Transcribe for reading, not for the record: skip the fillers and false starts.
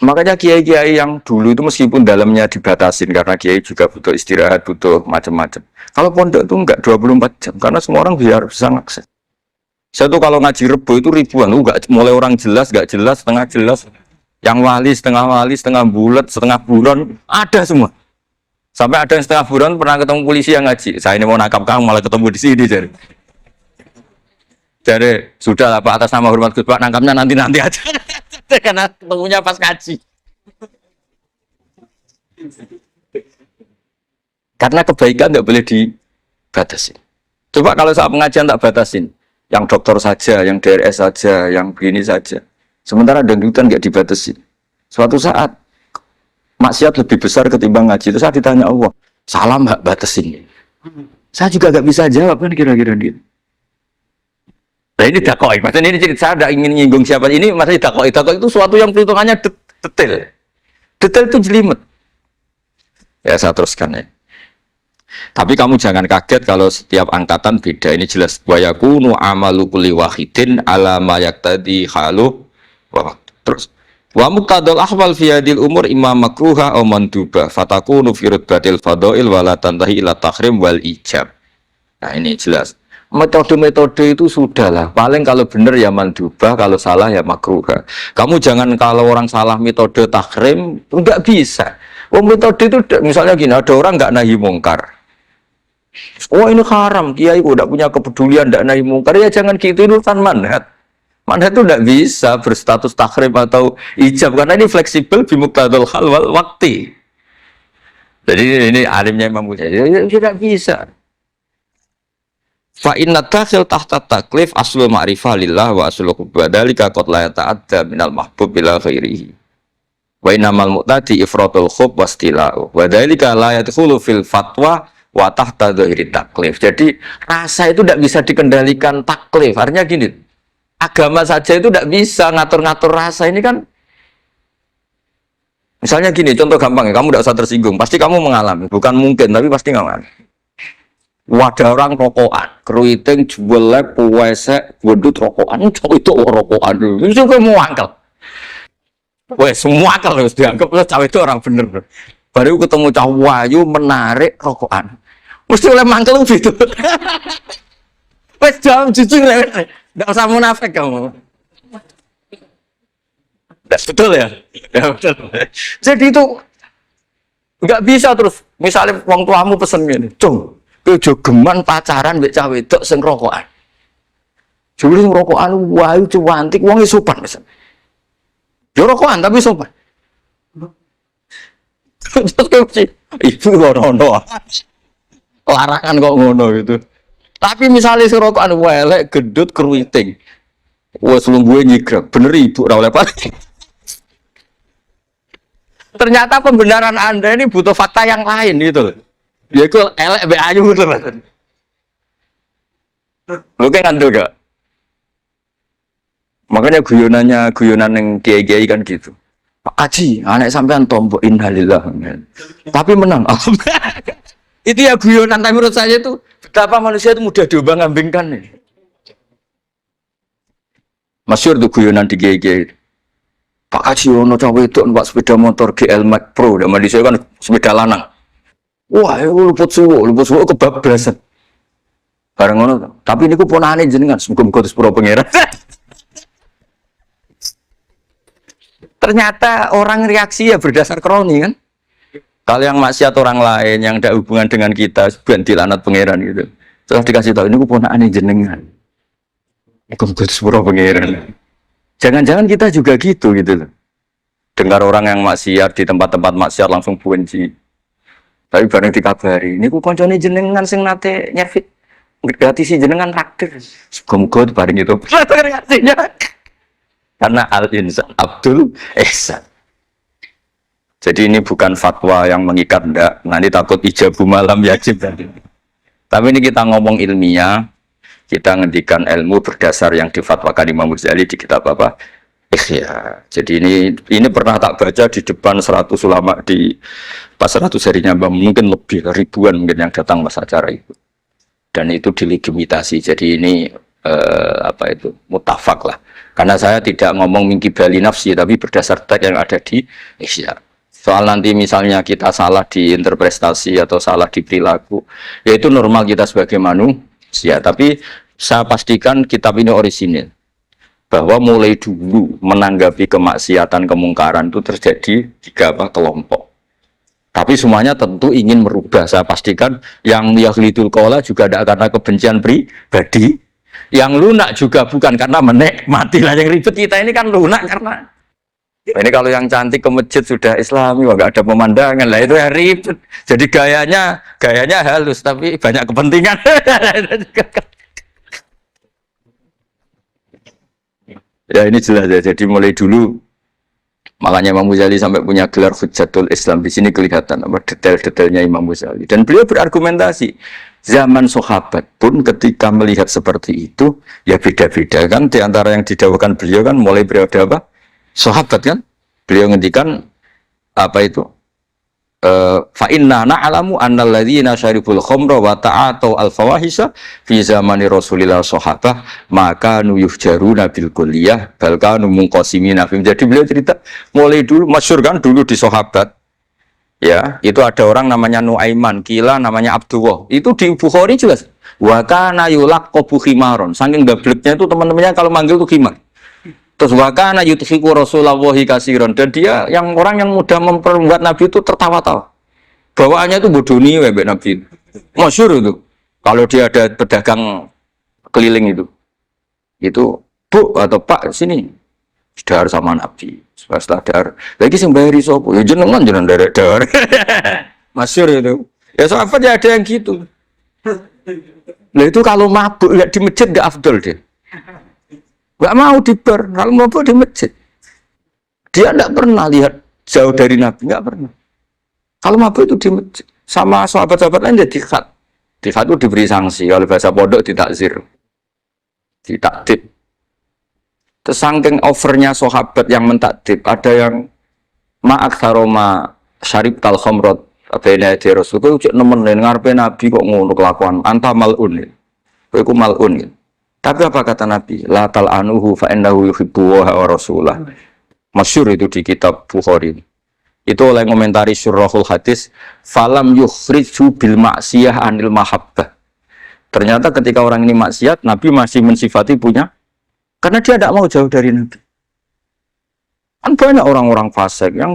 Makanya kiai-kiai yang dulu itu meskipun dalamnya dibatasin karena kiai juga butuh istirahat, butuh macam-macam. Kalau pondok itu enggak 24 jam karena semua orang biar bisa ngakses. Saya tuh kalau ngaji rebo itu ribuan, enggak mulai orang jelas, enggak jelas, setengah jelas, yang wali, setengah bulat, setengah buron, ada semua. Sampai ada yang setengah buron pernah ketemu polisi yang ngaji. Saya ini mau nangkap kamu malah ketemu di sini jadi. Jadi sudah lah Pak atas nama hormat Gus Pak nangkapnya nanti aja. Karena ketemunya pas ngaji. Karena kebaikan nggak boleh dibatasi. Coba kalau saat pengajian tak batasin, yang dokter saja, yang DRS saja, yang begini saja. Sementara dangdutan nggak dibatasi. Suatu saat maksiat lebih besar ketimbang ngaji. Itu saya ditanya Allah, salam nggak batasin? Saya juga nggak bisa jawab kan kira-kira gitu. Nah ini dakoi, maksudnya ini cerita saya tidak ingin nyinggung siapa ini, maksudnya dakoi itu suatu yang perhitungannya detail. Detail itu jelimet. Ya saya teruskan ya. Tapi kamu jangan kaget kalau setiap angkatan beda. Ini jelas wa yakunu amalu kulli wahidin ala ma yaqtadi halu. Terus wa muqtadal ahwal fi hadil umur imam makruha aw manduba fatakunu fi rutbatil fadail wala tantahi ila tahrim wal ijab. Nah ini jelas. Metode-metode itu sudahlah. Paling kalau benar ya mandubah, kalau salah ya makruha. Kamu jangan kalau orang salah metode tahrim, enggak bisa. Oh metode itu misalnya gini, ada orang enggak nahi mungkar. Oh ini haram, kiai udah punya kepedulian enggak nahi mungkar. Ya jangan gitu, itu urusan manhat. Manhat itu enggak bisa berstatus tahrim atau ijab karena ini fleksibel bimuqtadal hal wal waqti. Jadi ini alimnya Imam Ghazali, ya tidak bisa. Fa inna dakhil tahta taklif aslul ma'rifah lillah wa aslul kubadalika qad la yata'adda minal mahbub bila ghairihi wa innamal mu'tadi ifratul khub wastila'u wa dhalika la yadkhulu fil fatwa wa tahta dhahiri taklif. Jadi rasa itu tidak bisa dikendalikan taklif, artinya gini, agama saja itu tidak bisa ngatur-ngatur rasa. Ini kan misalnya gini, contoh gampang ya, kamu tidak usah tersinggung, pasti kamu mengalami, bukan mungkin tapi pasti mengalami. Wadah orang rokokan, keriting, jualek, puwesek, gendut rokokan, itu rokokan dulu, itu mau angkel. Weh, semua angkel harus dianggap cawe itu orang bener. Baru ketemu cowok wayu menarik rokokan, mesti oleh mangkel gitu. Wes jam jujur, nggak usah munafik kamu. Betul ya? Ya betul. Jadi itu nggak bisa terus. Misalnya wong tuamu pesen gini, cung. Ojo geman pacaran mbek cah wedok sing rokokan. Jebule sing rokokan wayu cuantik wong sopan wis. Yo rokokan tapi sopan. Terus kok ibu ngono. Larangan kok ngono gitu. Tapi misalnya sing rokokan elek gendut keriting. Wes lungguhe nyigrek, bener ibu ora oleh pati. Ternyata pembenaran Anda ini butuh fakta yang lain gitu loh. Ya itu elek be ayu gitu Mas. Lu kayak ngandel gak? Makanya guyonan yang kiai-kiai kan gitu. Pak Haji, anak sampean tombok innalillah. Tapi menang. Itu ya guyonan, tapi menurut saya itu betapa manusia itu mudah diombang-ambingkan nih. Masyhur tuh guyonan di kiai-kiai. Pak Haji ono cawe itu numpak sepeda motor GL Max Pro, dan di saya kan sepeda lanang. Wah, luput suwo kebablasan. Bareng ngono. Tapi niku ponane jenengan, muga-muga terus pura pangeran. Ternyata orang reaksi ya berdasar kroni kan. Kalau yang maksiat orang lain yang tidak hubungan dengan kita, ganti lanat pangeran gitu. Terus dikasih tahu niku ponane jenengan. Muga-muga terus pura pangeran. Jangan-jangan kita juga gitu loh. Dengar orang yang maksiat di tempat-tempat maksiat langsung benci. Tapi bareng dikabari, niku koncone jenengan sing nate nyervit gratis jenengan traktir. Muga-muga bareng itu. Reaksinya. Karena al-insan Abdul Ihsan. Jadi ini bukan fatwa yang mengikat ndak. Nanti takut ijabu malam yajib tadi. Tapi ini kita ngomong ilmiah, kita ngendikan ilmu berdasar yang difatwakan Imam Ghazali di kitab apa? Ikhya. Jadi ini pernah tak baca di depan 100 ulama di pas 100 harinya mungkin lebih ribuan mungkin yang datang pas acara itu. Dan itu dilegitimasi. Jadi ini itu mutafak lah. Karena saya tidak ngomong mingki bali nafsi, tapi berdasar teks yang ada di Ihya. Soal nanti misalnya kita salah di interpretasi atau salah di perilaku, ya itu normal kita sebagai manusia. Tapi saya pastikan kitab ini orisinil. Bahwa mulai dulu menanggapi kemaksiatan, kemungkaran itu terjadi 3 kelompok. Tapi semuanya tentu ingin merubah. Saya pastikan yang yahlidul qola juga tidak karena kebencian pribadi. Yang lunak juga bukan karena menikmati. Lah yang ribet kita ini kan lunak karena ini kalau yang cantik ke masjid sudah Islami, wah nggak ada pemandangan. Lah itu yang ribet. Jadi gayanya halus tapi banyak kepentingan. Ya ini jelas ya. Jadi mulai dulu makanya Imam Ghazali sampai punya gelar Hujjatul Islam. Di sini kelihatan apa detail-detailnya Imam Ghazali. Dan beliau berargumentasi. Zaman sahabat pun ketika melihat seperti itu, ya beda-beda kan. Di antara yang didawuhkan beliau kan mulai periode apa? Sahabat kan. Beliau ngendikan apa itu? Fa inna na'lamu annal ladzina syaribul khamra wa ta'atu al-fawahisha fi zamani Rasulillah sahabah maka nuyuhjaruna bil kulliyah bal kanu munqasimina. Jadi beliau cerita mulai dulu masyhur kan dulu di sahabat. Ya, itu ada orang namanya Nuaiman, kila namanya Abdullah. Itu di Bukhari jelas. Wa kana yulaqabu khimaron. Saking gableknya itu teman-temannya kalau manggil itu khimar. Terus wakana yuthiku Rasulullahi kasiron, dan dia yang orang yang mudah memperbuat Nabi itu tertawa-tawa. Bawaannya itu bodoni webek Nabi. Masyhur itu. Kalau dia ada pedagang keliling itu Bu atau Pak sini dahar sama Nabi. Setelah dahar, lagi sing bayari sapa? Ya jenengan dahar. Masyhur itu. Ya sahabat ya ada yang gitu. Nah itu kalau mabuk di masjid enggak afdol dia. Gak mau di bar, kalau mau di masjid. Dia tidak pernah lihat jauh dari Nabi, nggak pernah. Kalau mabuk itu di masjid, sama sahabat-sahabat lain jadi khat. Di khat itu diberi sanksi, kalau bahasa pondok ditakzir, ditaktib. Tersangking overnya sahabat yang mentakdib, ada yang ma'aksaroma syarib tal khomrot, abena di Rasul, kau cek nemenin ngarepe Nabi kok ngono kelakuan, anta mal'un, kau mal'un. Tapi apa kata Nabi? La tal'anuhu fa innahu yuhibbu wa rasulah. Masyhur itu di kitab Bukhari. Itu oleh komentari Syurahul Hadis, falam yukhriju bil maksiyah anil mahabbah. Ternyata ketika orang ini maksiat, Nabi masih mensifati punya, karena dia tidak mau jauh dari Nabi. Kan banyak orang-orang fasik yang